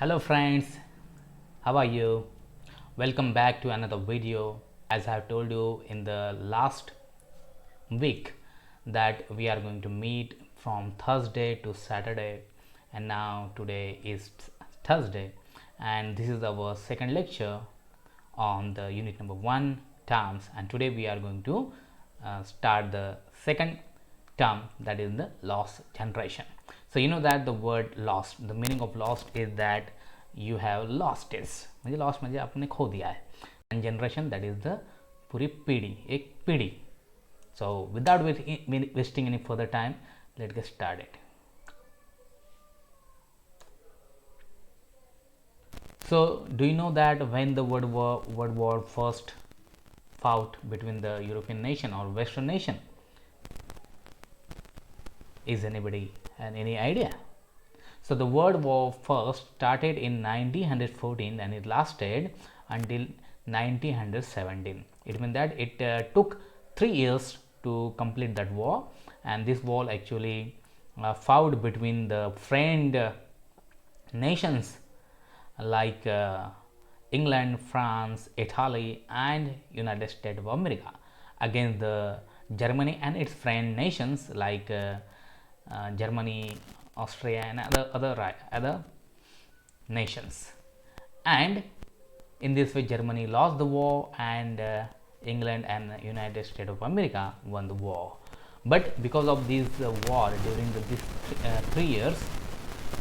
Hello friends, how are you? Welcome back to another video. As I have told you in the last week that we are going to meet from Thursday to Saturday, and now today is Thursday, and this is our second lecture on the unit number 1 terms, and today we are going to start the second term, that is the lost generation. So you know that the word lost, the meaning of lost is that you have lost it, म्हणजे lost म्हणजे आपने खो दिया है, and generation that is the पूरी पीढ़ी, एक पीढ़ी. So without wasting any further time, let's get started. So do you know that when the world war first fought between the European nation or Western nation? Is anybody and any idea? So the World War first started in 1914 and it lasted until 1917. It means that it took 3 years to complete that war, and this war actually fought between the friend nations like England, France, Italy and United States of America against the Germany and its friend nations like Germany, Austria and other nations. And in this way Germany lost the war and England and United States of America won the war. But because of this war during these 3 years,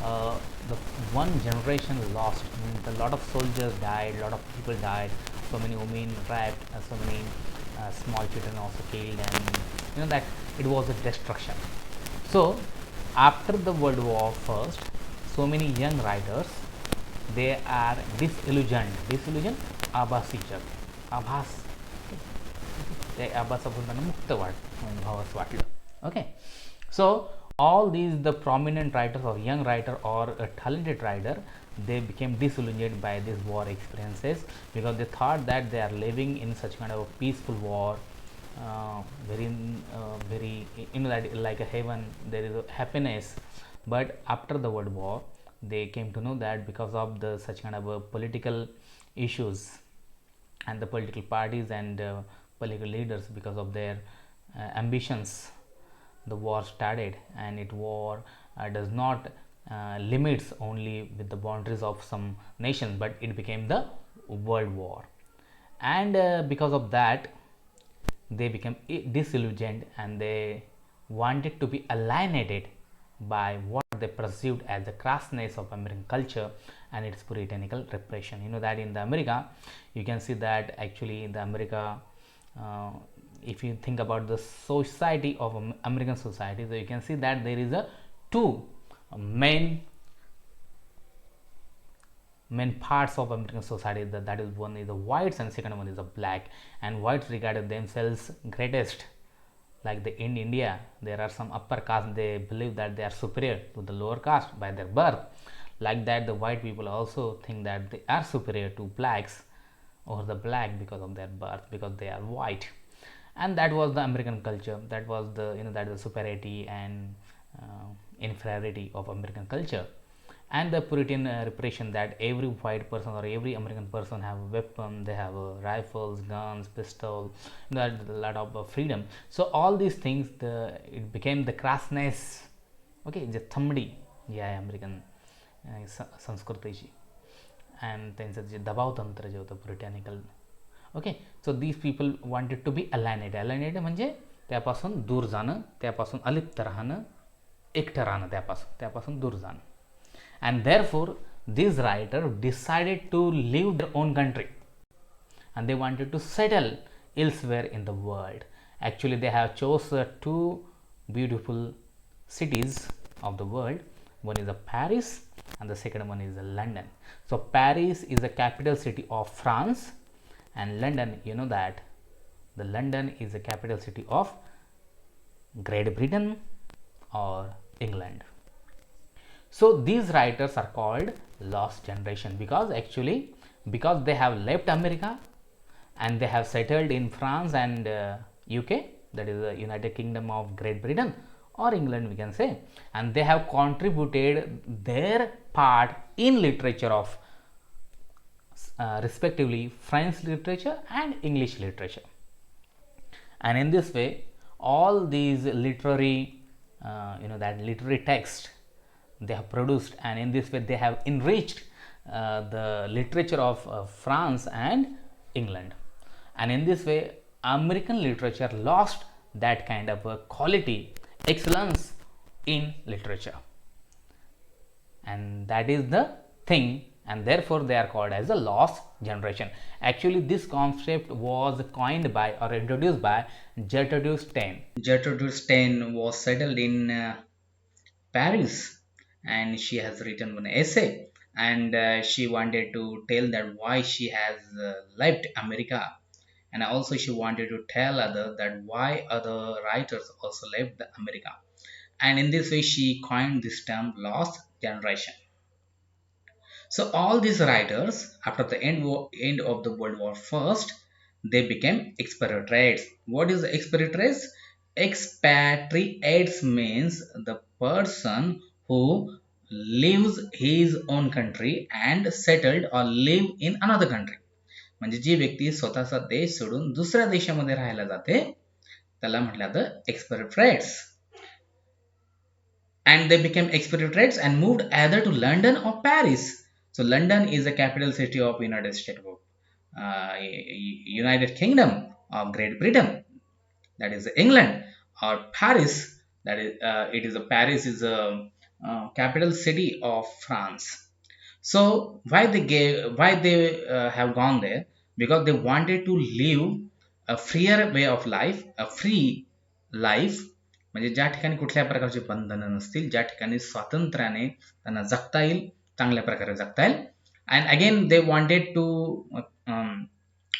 the one generation lost. A lot of soldiers died, a lot of people died, so many women raped, so many small children also killed, and you know that it was a destruction. So after the World War first, so many young writers, they are disillusioned आभासी जग, आभास, ते आभास बोलताना मुक्त भावास वाटलं. Okay, so all these the prominent writers or young writer or a talented writer, they became disillusioned by these war experiences because they thought that they are living in such kind of a peaceful war, very you know that like a heaven, there is a happiness. But after the World War they came to know that because of the such kind of political issues and the political parties and political leaders, because of their ambitions, the war started, and it war does not limits only with the boundaries of some nations, but it became the world war. And because of that they became disillusioned and they wanted to be alienated by what they perceived as the crassness of American culture and its puritanical repression. You know that in the America, you can see that actually in the America, if you think about the society of American society, so you can see that there is a two main parts of American society, that is, one is the whites and second one is the black, and whites regarded themselves greatest. Like in India, there are some upper caste, they believe that they are superior to the lower caste by their birth. Like that, the white people also think that they are superior to blacks or the black because of their birth, because they are white. And that was the American culture, that was the, you know, that is the superiority and inferiority of American culture. And the Puritan repression, that every white person or every American person have a weapon, they have rifles, guns, pistol, that a lot of freedom. So all these things, it became the crassness, okay, जे थंबडी जी आहे American संस्कृतीची and त्यांचं जे दबाव तंत्र जे होतं puritanical. Okay, so these people wanted to be alienated म्हणजे त्यापासून दूर जाणं, त्यापासून अलिप्त राहणं, एकटं राहणं, त्यापासून दूर जाणं. And therefore these writers decided to leave their own country and they wanted to settle elsewhere in the world. Actually they have chose two beautiful cities of the world. One is Paris and the second one is London. So Paris is the capital city of France, and London, you know that the London is the capital city of Great Britain or England. So these writers are called lost generation because they have left America and they have settled in France and UK, that is the United Kingdom of Great Britain or England, we can say, and they have contributed their part in literature of respectively French literature and English literature. And in this way, all these literary that literary text they have produced, and in this way they have enriched the literature of France and England. And in this way, American literature lost that kind of quality, excellence in literature, and that is the thing, and therefore they are called as a lost generation. Actually, this concept was coined by or introduced by Gertrude Stein. Gertrude Stein was settled in Paris, and she has written one essay, and she wanted to tell that why she has left America, and also she wanted to tell other that why other writers also left America, and in this way she coined this term lost generation. So all these writers, after the end of the World War First, they became expatriates. What is expatriates? Expatriates means the person who leaves his own country and settled or live in another country. म्हणजे जी व्यक्ती स्वतःचा देश सोडून दुसऱ्या देशामध्ये राहायला जाते त्याला म्हटलं जातं expatriates. And they became expatriates and moved either to London or Paris. So London is the capital city of United States of United Kingdom of Great Britain, that is England, or Paris, that is it is a Paris is a capital city of France. So why they have gone there? Because they wanted to live a freer way of life, a free life, म्हणजे ज्या ठिकाणी कुठल्या प्रकारचे बंधनं नसतील, ज्या ठिकाणी स्वातंत्र्याने त्यांना जगता येईल, चांगल्या प्रकारे जगता येईल. And again they wanted to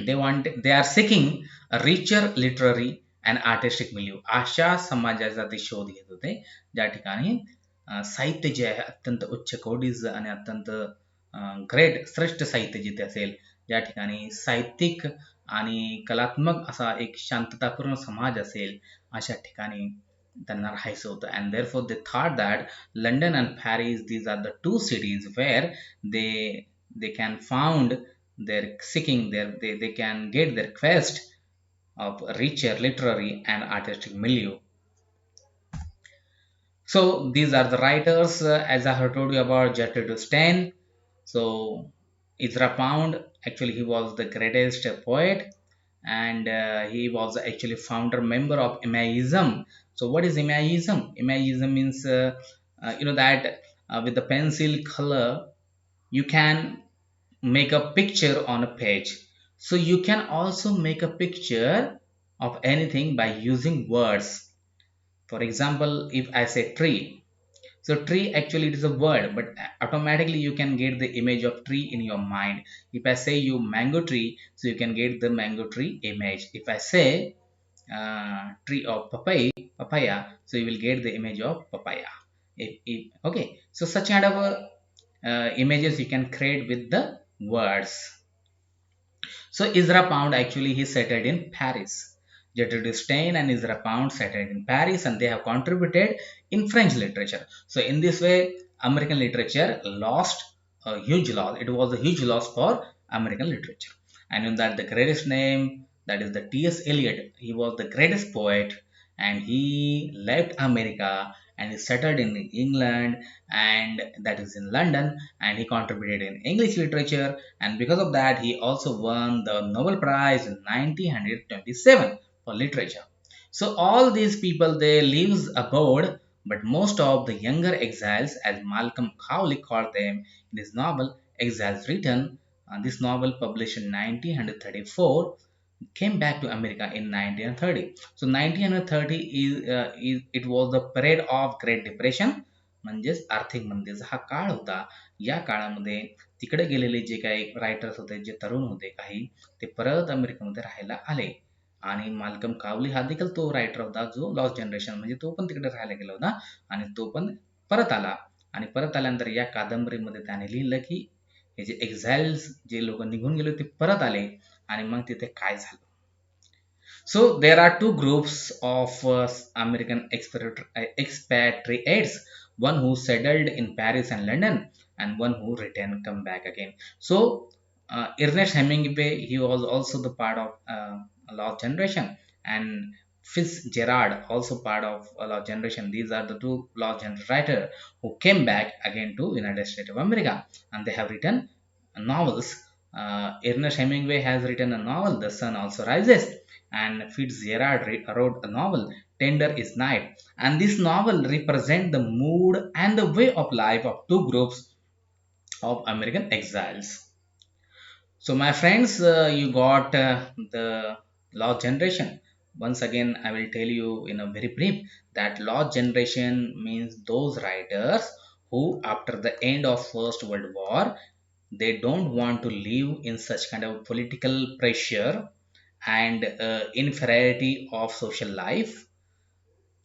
they are seeking a richer literary and artistic milieu. अशा समाजाचा ते शोध घेत होते ज्या ठिकाणी साहित्य जे आहे अत्यंत उच्च कोटीचं आणि अत्यंत ग्रेट श्रेष्ठ साहित्य जिथे असेल, ज्या ठिकाणी साहित्यिक आणि कलात्मक असा एक शांततापूर्ण समाज असेल, अशा ठिकाणी त्यांना राहायचं होतं. And therefore they thought that London and Paris, these are the two cities where they can found their seeking their they can get their quest of richer literary and artistic milieu. So these are the writers, as I have told you about Gertrude Stein. So Ezra Pound, actually he was the greatest poet, and he was actually founder member of Imagism. So what is Imagism? Imagism means that with the pencil color you can make a picture on a page. So you can also make a picture of anything by using words. For example, if I say tree, so tree actually it is a word, but automatically you can get the image of tree in your mind. If I say you mango tree, so you can get the mango tree image. If I say tree of papaya, so you will get the image of papaya. Okay, so such kind of images you can create with the words. So Ezra Pound actually he settled in Paris. Gertrude Stein and Ezra Pound settled in Paris, and they have contributed in French literature. So in this way, American literature lost a huge loss. It was a huge loss for American literature. And in that the greatest name, that is the T.S. Eliot. He was the greatest poet, and he left America and he settled in England, and that is in London, and he contributed in English literature, and because of that he also won the Nobel Prize in 1927 for literature. So all these people they lives abroad, but most of the younger exiles, as Malcolm Cowley called them in his novel Exiles Written, this novel published in 1934, came back to America in 1930. So 1930 it was the period of Great Depression, म्हणजेच आर्थिक मंदीचा हा काळ होता. या काळामध्ये तिकडे गेलेले जे काही रायटर्स होते, जे तरुण होते काही, ते परत अमेरिकेमध्ये राहायला आले. आणि माल्कम कावली हा देखील तो रायटर होता जो लॉस्ट जनरेशन म्हणजे तो पण तिकडे राहायला गेला होता आणि तो पण परत आला. आणि परत आल्यानंतर या कादंबरीमध्ये त्याने लिहिलं की हे जे एक्झाइल्स जे लोक निघून गेले ते परत आले आणि मग तिथे काय झालं. So there are two groups of American expatriates, one who settled in Paris and London, and one who returned come back again. So Ernest Hemingway, he was also the part of a lost generation, and Fitzgerald also part of a lost generation. These are the two lost generation writer who came back again to United States of America, and they have written novels. Ernest Hemingway has written a novel, The Sun Also Rises, and Fitzgerald wrote a novel, Tender is Night. And this novel represents the mood and the way of life of two groups of American exiles. So, my friends, you got the lost generation. Once again, I will tell you in a very brief that lost generation means those writers who, after the end of First World War, they don't want to live in such kind of political pressure and inferiority of social life.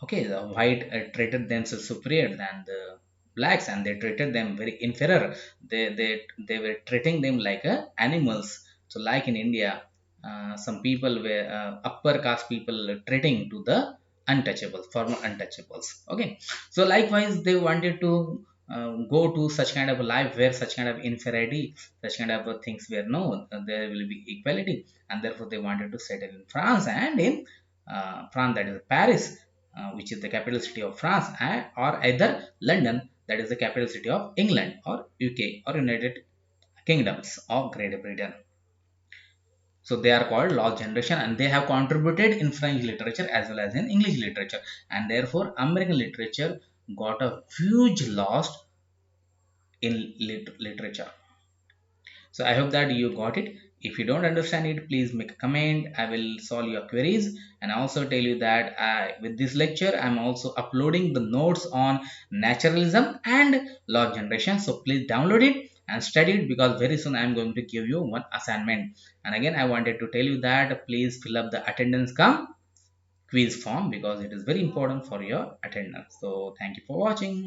Okay, the white treated themselves superior than the blacks, and they treated them very inferior. They were treating them like animals. So like in India, some people were upper caste people treating to the untouchables, former untouchables. Okay, so likewise they wanted to go to such kind of a life where such kind of inferiority, such kind of things were no, there will be equality, and therefore they wanted to settle in France, and in France, that is Paris, which is the capital city of France, or either London, that is the capital city of England, or UK, or United Kingdoms of Great Britain. So they are called lost generation, and they have contributed in French literature as well as in English literature, and therefore American literature got a huge loss in literature. So I hope that you got it. If you don't understand it, please make a comment. I will solve your queries, and I also tell you that with this lecture, I'm also uploading the notes on naturalism and law generation. So please download it and study it, because very soon I'm going to give you one assignment. And again, I wanted to tell you that please fill up the attendance come quiz form, because it is very important for your attendance. So thank you for watching.